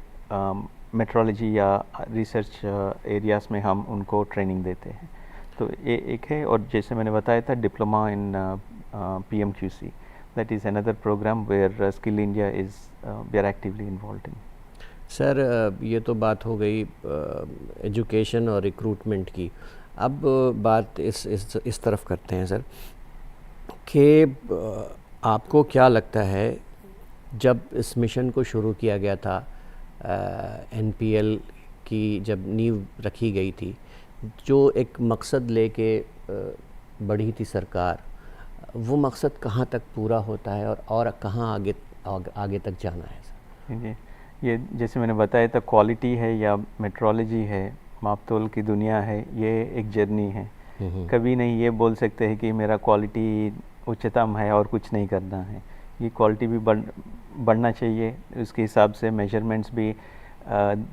[SPEAKER 2] मेट्रोलॉजी या रिसर्च एरियाज़ में हम उनको ट्रेनिंग देते हैं। तो ये एक है, और जैसे मैंने बताया था diploma in PMQC, that is another program where Skill India is we are actively involved in.
[SPEAKER 1] Sir ये तो बात हो गई एजुकेशन और रिक्रूटमेंट की। अब बात इस तरफ करते हैं सर कि आपको क्या लगता है, जब इस मिशन को शुरू किया गया था, NPL की जब नींव रखी गई थी, जो एक मकसद लेके बढ़ी थी सरकार, वो मकसद कहाँ तक पूरा होता है और कहाँ आगे तक जाना है सर?
[SPEAKER 2] ये जैसे मैंने बताया था, क्वालिटी है या मेट्रोलॉजी है, मापतोल की दुनिया है, ये एक जर्नी है। कभी नहीं ये बोल सकते हैं कि मेरा क्वालिटी उच्चतम है और कुछ नहीं करना है। ये क्वालिटी भी बढ़ना चाहिए, उसके हिसाब से मेजरमेंट्स भी,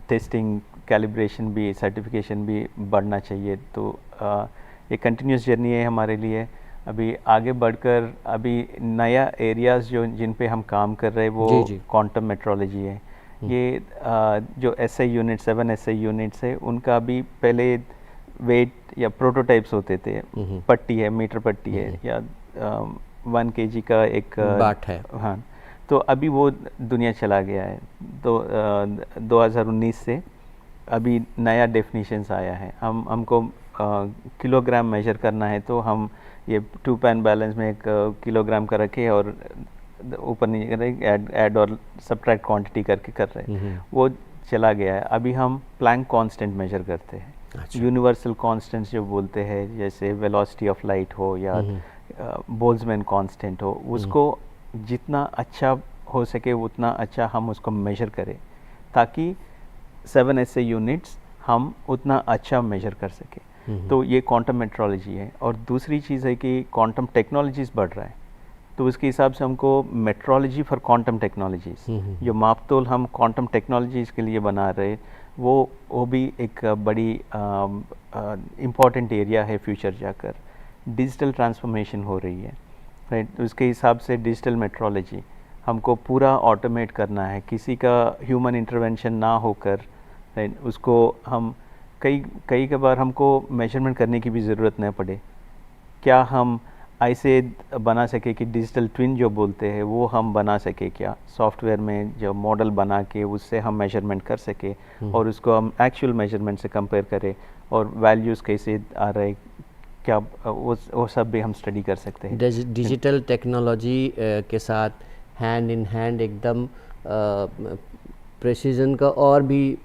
[SPEAKER 2] टेस्टिंग, कैलिब्रेशन भी, सर्टिफिकेशन भी बढ़ना चाहिए। तो ये कंटिन्यूस जर्नी है हमारे लिए। अभी आगे बढ़कर अभी नया एरियाज़ जिन पे हम काम कर रहे हैं वो क्वांटम मेट्रोलॉजी है। ये जो SI यूनिट, 7 SI यूनिट्स है, उनका भी पहले वेट या प्रोटोटाइप्स होते थे, पट्टी है, मीटर पट्टी है, या 1 kg का एक
[SPEAKER 1] बाट है।
[SPEAKER 2] हाँ, तो अभी वो दुनिया चला गया है। तो 2019 से अभी नया डेफिनेशंस आया है। हमको किलोग्राम मेजर करना है, तो हम ये 2 पैन बैलेंस में 1 किलोग्राम का रखे और ऊपर नीचे ऐड और सब्ट्रैक्ट क्वांटिटी करके कर रहे हैं, वो चला गया है। अभी हम प्लैंक कांस्टेंट मेजर करते हैं। यूनिवर्सल कांस्टेंट्स जो बोलते हैं, जैसे वेलोसिटी ऑफ लाइट हो या बोल्ट्जमैन कांस्टेंट हो, उसको जितना अच्छा हो सके उतना अच्छा हम उसको मेजर करें, ताकि 7 SI यूनिट्स हम उतना अच्छा मेजर कर सके। तो ये क्वांटम मेट्रोलॉजी है। और दूसरी चीज़ है कि क्वांटम टेक्नोलॉजीज़ बढ़ रहा है, तो उसके हिसाब से हमको मेट्रोलॉजी फॉर क्वांटम टेक्नोलॉजीज़, जो मापतोल हम क्वांटम टेक्नोलॉजीज़ के लिए बना रहे, वो भी एक बड़ी इम्पॉर्टेंट एरिया है। फ्यूचर जाकर डिजिटल ट्रांसफॉर्मेशन हो रही है, राइट। उसके हिसाब से डिजिटल मेट्रोलॉजी हमको पूरा ऑटोमेट करना है, किसी का ह्यूमन इंटरवेंशन ना होकर, राइट। उसको हम कई बार हमको मेजरमेंट करने की भी ज़रूरत न पड़े। क्या हम ऐसे बना सके कि डिजिटल ट्विन जो बोलते हैं वो हम बना सके, क्या सॉफ्टवेयर में जो मॉडल बना के उससे हम मेजरमेंट कर सके और उसको हम एक्चुअल मेजरमेंट से कंपेयर करें, और वैल्यूज़ कैसे आ रहे, क्या वो सब भी हम स्टडी कर सकते हैं।
[SPEAKER 1] डिजिटल टेक्नोलॉजी के साथ हैंड इन हैंड एकदम प्रेसिजन का और भी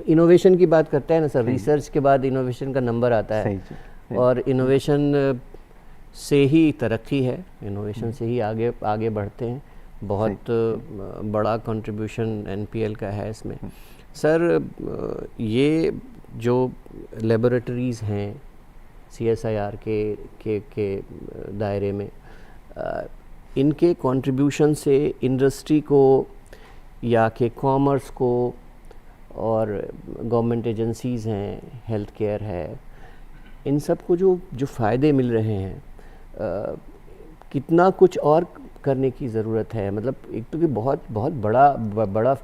[SPEAKER 1] इनोवेशन की बात करते हैं ना सर,
[SPEAKER 2] सही।
[SPEAKER 1] रिसर्च के बाद इनोवेशन का नंबर आता
[SPEAKER 2] सही
[SPEAKER 1] है
[SPEAKER 2] जी, सही।
[SPEAKER 1] और इनोवेशन से ही तरक्की है, इनोवेशन से ही आगे आगे बढ़ते हैं। बहुत बड़ा कंट्रीब्यूशन एनपीएल का है इसमें। सर ये जो लेबोरेटरीज़ हैं सीएसआईआर के दायरे में, इनके कंट्रीब्यूशन से इंडस्ट्री को या के कॉमर्स को और गवर्नमेंट एजेंसीज़ हैं, हेल्थ केयर है, इन सब को जो फ़ायदे मिल रहे हैं, कितना कुछ और करने की ज़रूरत है? मतलब एक तो कि बहुत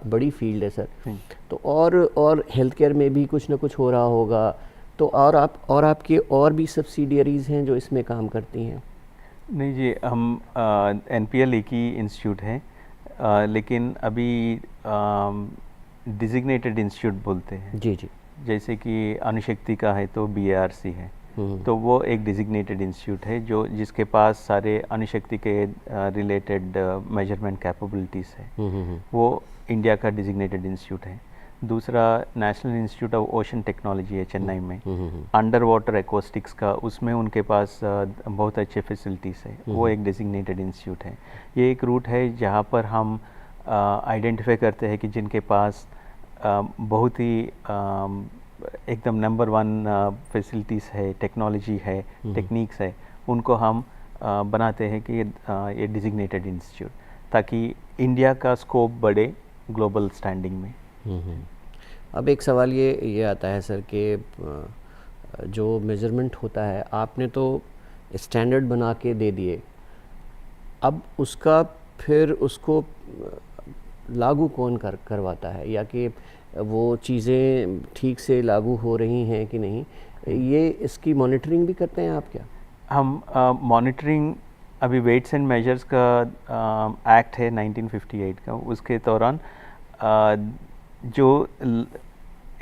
[SPEAKER 1] बड़ी फील्ड है सर, तो और हेल्थ केयर में भी कुछ ना कुछ हो रहा होगा, तो और आपके और भी सब्सिडियरीज़ हैं जो इसमें काम करती हैं?
[SPEAKER 2] नहीं जी, हम एनपीएल एक ही इंस्टीट्यूट है, लेकिन अभी डिजिग्नेटेड इंस्टीट्यूट बोलते हैं।
[SPEAKER 1] जी जी।
[SPEAKER 2] जैसे कि अणुशक्ति का है तो बीएआरसी है, तो वो एक डिजिग्नेटेड इंस्टीट्यूट है जो जिसके पास सारे अणुशक्ति के रिलेटेड मेजरमेंट कैपेबिलिटीज़ है। वो इंडिया का डिजिग्नेटेड इंस्टीट्यूट है। दूसरा national institute of ocean technology है चेन्नई में, अंडर वाटर एक्वास्टिक्स का, उसमें उनके पास बहुत अच्छे फैसिलिटीज़ है, वो एक डिजिग्नेटेड इंस्टीट्यूट है। ये एक रूट है जहाँ पर हम आइडेंटिफाई करते हैं कि जिनके पास बहुत ही एकदम नंबर 1 फैसिलिटीज़ है, टेक्नोलॉजी है, टेक्निक्स है, उनको हम बनाते हैं कि ये डिजिग्नेटेड इंस्टीट्यूट, ताकि इंडिया का स्कोप बढ़े ग्लोबल स्टैंडिंग में।
[SPEAKER 1] अब एक सवाल ये आता है सर कि जो मेज़रमेंट होता है, आपने तो स्टैंडर्ड बना के दे दिए, अब उसका फिर उसको लागू कौन करवाता है, या कि वो चीज़ें ठीक से लागू हो रही हैं कि नहीं, ये इसकी मॉनिटरिंग भी करते हैं आप क्या?
[SPEAKER 2] हम मॉनिटरिंग अभी वेट्स एंड मेजर्स का एक्ट है 1958 का, उसके दौरान जो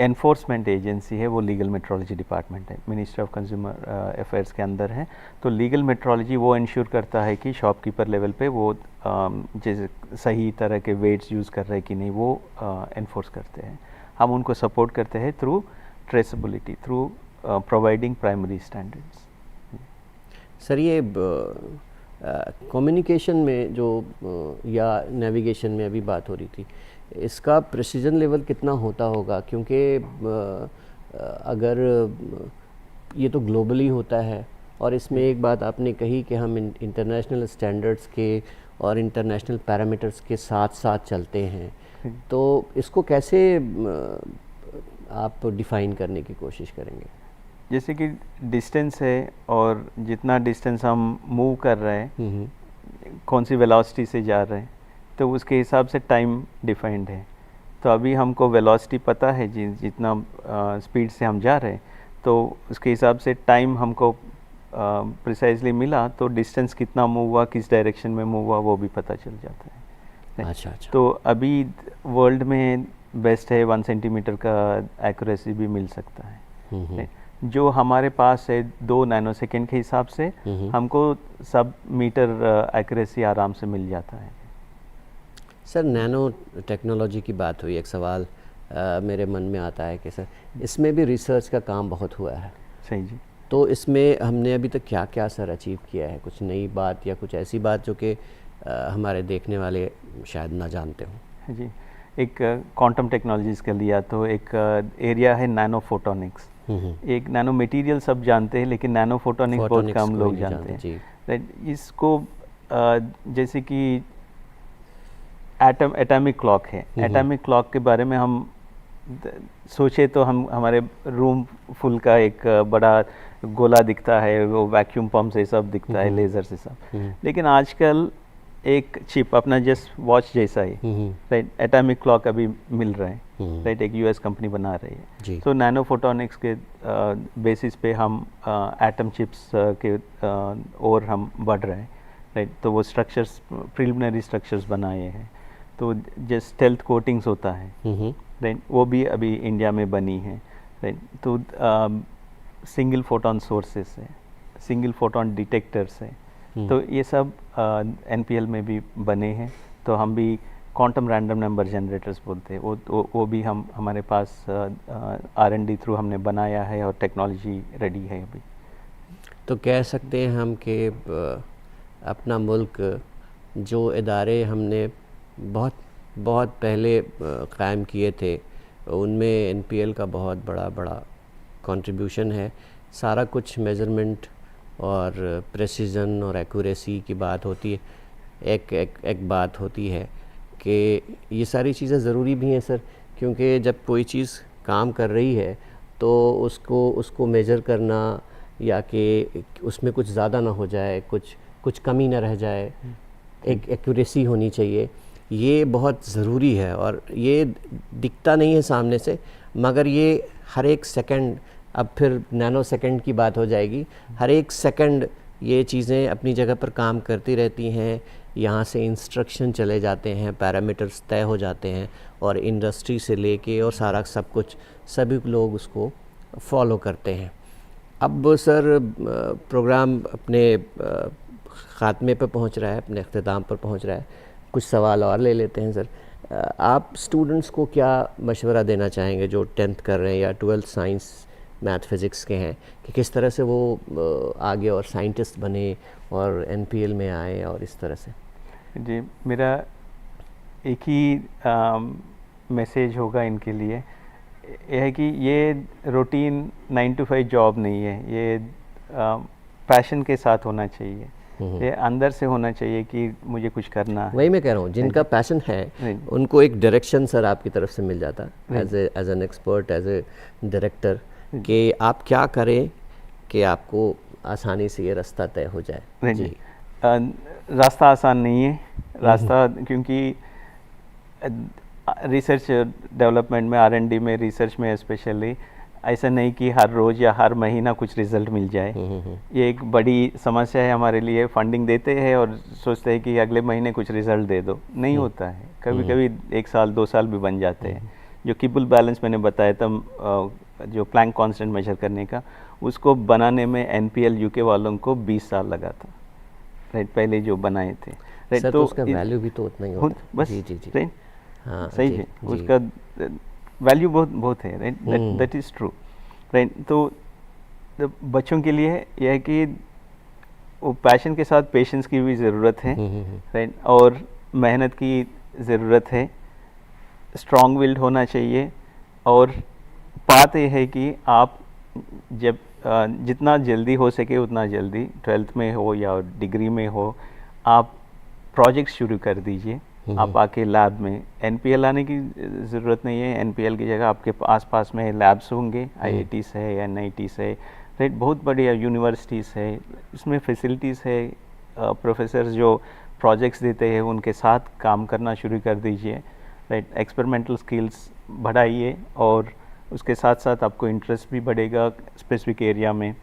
[SPEAKER 2] एनफोर्समेंट एजेंसी है वो लीगल मेट्रोलॉजी डिपार्टमेंट है, मिनिस्ट्री ऑफ कंज्यूमर अफेयर्स के अंदर है। तो लीगल मेट्रोलॉजी वो इंश्योर करता है कि शॉपकीपर लेवल पे वो जैसे सही तरह के वेट्स यूज़ कर रहे हैं कि नहीं, वो एनफोर्स करते हैं। हम उनको सपोर्ट करते हैं through traceability, through providing primary standards.
[SPEAKER 1] Sir ये कम्युनिकेशन में जो या नेविगेशन में अभी बात हो रही थी, इसका प्रेसिजन लेवल कितना होता होगा? क्योंकि अगर ये तो ग्लोबली होता है, और इसमें एक बात आपने कही कि हम इंटरनेशनल स्टैंडर्ड्स के और इंटरनेशनल पैरामीटर्स के साथ साथ चलते हैं, तो इसको कैसे आप डिफ़ाइन करने की कोशिश करेंगे?
[SPEAKER 2] जैसे कि डिस्टेंस है, और जितना डिस्टेंस हम मूव कर रहे हैं, कौन सी वेलोसिटी से जा रहे हैं, तो उसके हिसाब से टाइम डिफाइंड है। तो अभी हमको वेलोसिटी पता है, जितना स्पीड से हम जा रहे हैं, तो उसके हिसाब से टाइम हमको प्रिसाइजली मिला, तो डिस्टेंस कितना मूव हुआ, किस डायरेक्शन में मूव हुआ, वो भी पता चल जाता है।
[SPEAKER 1] अच्छा।
[SPEAKER 2] तो अभी वर्ल्ड में बेस्ट है 1 सेंटीमीटर का एक्यूरेसी भी मिल सकता है। जो हमारे पास है 2 नैनोसेकेंड के हिसाब से हमको सब मीटर एक्यूरेसी आराम से मिल जाता है।
[SPEAKER 1] सर नैनो टेक्नोलॉजी की बात हुई, एक सवाल मेरे मन में आता है कि सर इसमें भी रिसर्च का काम बहुत हुआ है।
[SPEAKER 2] सही जी।
[SPEAKER 1] तो इसमें हमने अभी तक क्या क्या सर अचीव किया है? कुछ नई बात या कुछ ऐसी बात जो कि हमारे देखने वाले शायद ना जानते हों?
[SPEAKER 2] जी, एक क्वांटम टेक्नोलॉजीज़ का लिया तो एक एरिया है नैनो फोटोनिक्स। एक नैनो मटेरियल सब जानते हैं, लेकिन नैनो फोटोनिक्स बहुत कम लोग जानते हैं। राइट, इसको जैसे कि एटॉमिक क्लॉक है, एटॉमिक क्लॉक के बारे में हम सोचे तो हम हमारे रूम फुल का एक बड़ा गोला दिखता है, वो वैक्यूम पंप से सब दिखता है, लेज़र से सब। लेकिन आजकल एक चिप अपना जस्ट वॉच जैसा ही, राइट, एटॉमिक क्लॉक अभी मिल रहा है, राइट, एक यूएस कंपनी बना रही है। तो नैनो फोटोनिक्स के बेसिस पे हम एटम चिप्स के और हम बढ़ रहे हैं, राइट। तो वो स्ट्रक्चर्स, प्रिलिमिनरी स्ट्रक्चर्स बनाए हैं। तो जैसे स्टेल्थ कोटिंग्स होता है, राइट, वो भी अभी इंडिया में बनी है, राइट। तो सिंगल फोटोन सोर्सेस है, सिंगल फोटोन डिटेक्टर्स है, तो ये सब एनपीएल में भी बने हैं। तो हम भी क्वांटम रैंडम नंबर जनरेटर्स बोलते हैं, वो भी हमारे पास R&D थ्रू हमने बनाया है और टेक्नोलॉजी रेडी है अभी।
[SPEAKER 1] तो कह सकते हैं हम कि अपना मुल्क जो इदारे हमने बहुत बहुत पहले क़ायम किए थे उनमें NPL का बहुत बड़ा कंट्रीब्यूशन है। सारा कुछ मेज़रमेंट और प्रेसिजन और एक्यूरेसी की बात होती है। एक बात होती है कि ये सारी चीज़ें ज़रूरी भी हैं सर, क्योंकि जब कोई चीज़ काम कर रही है तो उसको मेज़र करना या कि उसमें कुछ ज़्यादा ना हो जाए, कुछ कमी ना रह जाए, एक एक्यूरेसी होनी चाहिए, ये बहुत ज़रूरी है। और ये दिखता नहीं है सामने से, मगर ये हर एक सेकंड, अब फिर नैनो सेकंड की बात हो जाएगी, हर एक सेकंड ये चीज़ें अपनी जगह पर काम करती रहती हैं। यहाँ से इंस्ट्रक्शन चले जाते हैं, पैरामीटर्स तय हो जाते हैं और इंडस्ट्री से लेके और सारा सब कुछ सभी लोग उसको फॉलो करते हैं। अब सर प्रोग्राम अपने ख़ात्मे पर पहुँच रहा है, अपने अख्तिताम पर पहुँच रहा है। कुछ सवाल और ले लेते हैं सर। आप स्टूडेंट्स को क्या मशवरा देना चाहेंगे जो 10th कर रहे हैं या 12th साइंस मैथ फिज़िक्स के हैं, कि किस तरह से वो आगे और साइंटिस्ट बने और NPL में आए और इस तरह से?
[SPEAKER 2] जी, मेरा एक ही मैसेज होगा इनके लिए, यह है कि ये रूटीन 9 to 5 जॉब नहीं है, ये पैशन के साथ होना चाहिए, ये अंदर से होना चाहिए कि मुझे कुछ करना है।
[SPEAKER 1] वही मैं कह रहा हूँ, जिनका पैशन है उनको एक डायरेक्शन सर आपकी तरफ से मिल जाता है as an expert, as a director, कि आप क्या करें कि आपको आसानी से ये रास्ता तय हो जाए। जी,
[SPEAKER 2] रास्ता आसान नहीं है, रास्ता, क्योंकि रिसर्च डेवलपमेंट में, R&D में, रिसर्च में स्पेशली ऐसा नहीं कि हर रोज़ या हर महीना कुछ रिज़ल्ट मिल जाए। ये एक बड़ी समस्या है हमारे लिए। फंडिंग देते हैं और सोचते हैं कि अगले महीने कुछ रिज़ल्ट दे दो, नहीं होता है। कभी कभी 1 साल 2 साल भी बन जाते हैं। जो किबल बैलेंस मैंने बताया था, जो प्लैंक कांस्टेंट मेजर करने का, उसको बनाने में NPL UK वालों को 20 साल लगा था, राइट, पहले जो बनाए थे, राइट।
[SPEAKER 1] तो उसका वैल्यू भी तो उतना ही होता है।
[SPEAKER 2] बस,
[SPEAKER 1] जी जी जी,
[SPEAKER 2] राइट,
[SPEAKER 1] हाँ
[SPEAKER 2] सही है, उसका वैल्यू बहुत है, right, that is true, right. तो बच्चों के लिए यह है कि वो पैशन के साथ पेशेंस की भी ज़रूरत है, राइट, और मेहनत की ज़रूरत है, स्ट्रॉन्ग विल्ड होना चाहिए। और बात यह है कि आप जब जितना जल्दी हो सके उतना जल्दी, 12th में हो या डिग्री में हो, आप प्रोजेक्ट शुरू कर दीजिए। आप आके लैब में, NPL आने की ज़रूरत नहीं है, NPL की जगह आपके आसपास में लैब्स होंगे, IITs है, NITs है, राइट, बहुत बढ़िया यूनिवर्सिटीज़ है, इसमें फैसिलिटीज़ है, प्रोफेसर्स जो प्रोजेक्ट्स देते हैं उनके साथ काम करना शुरू कर दीजिए, राइट। एक्सपेरिमेंटल स्किल्स बढ़ाइए और उसके साथ साथ आपको इंटरेस्ट भी बढ़ेगा स्पेसिफिक एरिया में,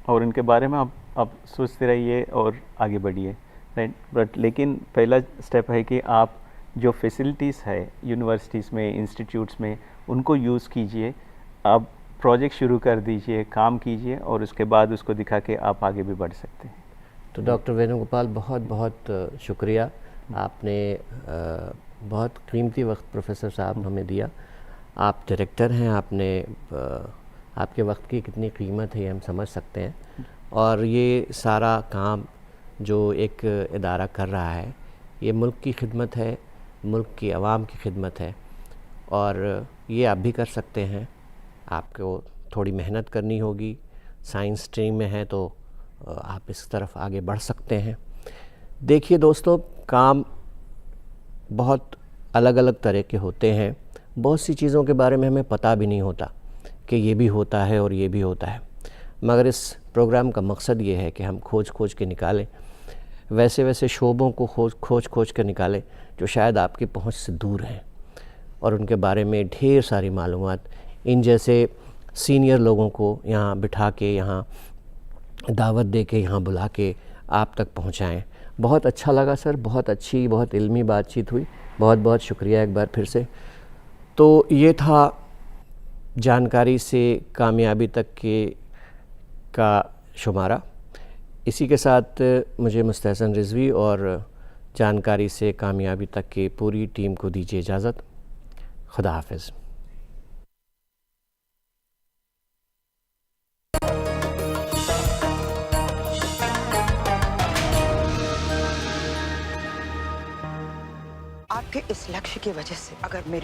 [SPEAKER 2] और उनके बारे में आप सोचते रहिए और आगे बढ़िए, राइट। बट लेकिन पहला स्टेप है कि आप जो फैसिलिटीज़ है यूनिवर्सिटीज़ में, इंस्टीट्यूट्स में, उनको यूज़ कीजिए, आप प्रोजेक्ट शुरू कर दीजिए, काम कीजिए, और उसके बाद उसको दिखा के आप आगे भी बढ़ सकते हैं।
[SPEAKER 1] तो डॉक्टर वेणुगोपाल, बहुत बहुत शुक्रिया, आपने बहुत कीमती वक्त प्रोफेसर साहब हमें दिया। आप डायरेक्टर हैं, आपके वक्त की कितनी कीमत है ये हम समझ सकते हैं। और ये सारा काम जो एक इदारा कर रहा है, ये मुल्क की खिदमत है, मुल्क की आवाम की खिदमत है, और ये आप भी कर सकते हैं। आपको थोड़ी मेहनत करनी होगी, साइंस स्ट्रीम में है तो आप इस तरफ आगे बढ़ सकते हैं। देखिए दोस्तों, काम बहुत अलग अलग तरह के होते हैं। बहुत सी चीज़ों के बारे में हमें पता भी नहीं होता कि ये भी होता है और ये भी होता है, मगर इस प्रोग्राम का मकसद ये है कि हम खोज के निकालें, वैसे शोबों को खोज कर निकालें जो शायद आपकी पहुंच से दूर हैं, और उनके बारे में ढेर सारी मालूमात इन जैसे सीनियर लोगों को यहाँ बिठा के, यहाँ दावत दे के, यहाँ बुला के आप तक पहुँचाएँ। बहुत अच्छा लगा सर, बहुत अच्छी, बहुत इल्मी बातचीत हुई। बहुत बहुत शुक्रिया एक बार फिर से। तो ये था जानकारी से कामयाबी तक का शुमारा। इसी के साथ मुझे मुस्तहसन रिजवी और जानकारी से कामयाबी तक की पूरी टीम को दीजिए इजाज़त। खुदा हाफिज़।
[SPEAKER 4] आपके इस लक्ष्य की वजह से अगर मेरे